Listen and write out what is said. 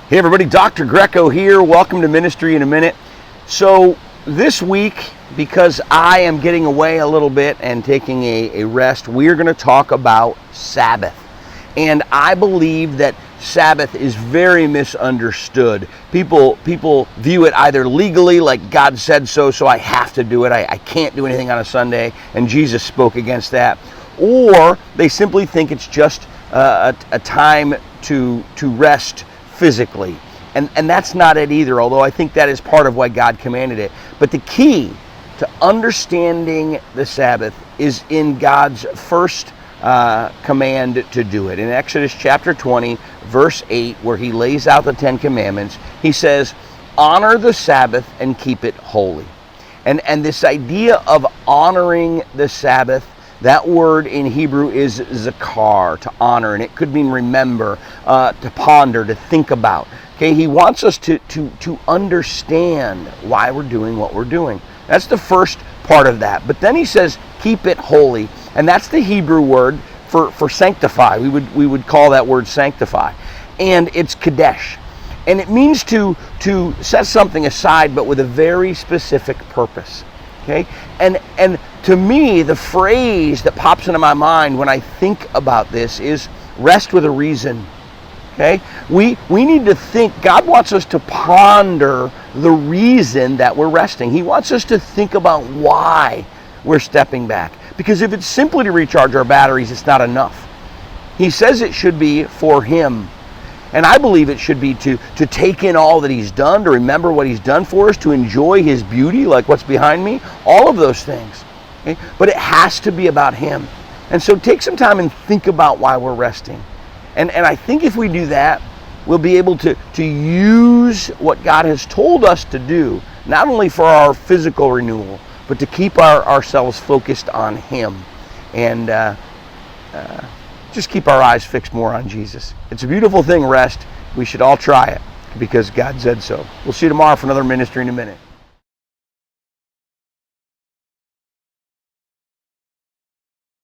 Hey everybody, Dr. Greco here. Welcome to Ministry in a Minute. So this week, because I am getting away a little bit and taking a rest, we're going to talk about Sabbath. And I believe that Sabbath is very misunderstood. People view it either legally, like God said so I have to do it. I can't do anything on a Sunday, and Jesus spoke against that. Or they simply think it's just a time to rest physically. And that's not it either, although I think that is part of why God commanded it. But the key to understanding the Sabbath is in God's first command to do it. In Exodus chapter 20, verse 8, where he lays out the 10 Commandments, he says, honor the Sabbath and keep it holy. And this idea of honoring the Sabbath, that word in Hebrew is zakar, to honor, and it could mean remember, to ponder, to think about. Okay, he wants us to understand why we're doing what we're doing. That's the first part of that. But then he says, keep it holy, and that's the Hebrew word for sanctify. We would call that word sanctify, and it's kadesh, and it means to set something aside, but with a very specific purpose. Okay, and to me, the phrase that pops into my mind when I think about this is rest with a reason. Okay, we need to think. God wants us to ponder the reason that we're resting. He wants us to think about why we're stepping back. Because if it's simply to recharge our batteries, it's not enough. He says it should be for Him. And I believe it should be to take in all that He's done, to remember what He's done for us, to enjoy His beauty, like what's behind me, all of those things. Okay? But it has to be about Him. And so take some time and think about why we're resting. And I think if we do that, we'll be able to use what God has told us to do, not only for our physical renewal, but to keep ourselves focused on Him. And just keep our eyes fixed more on Jesus. It's a beautiful thing, rest. We should all try it because God said so. We'll see you tomorrow for another Ministry in a Minute.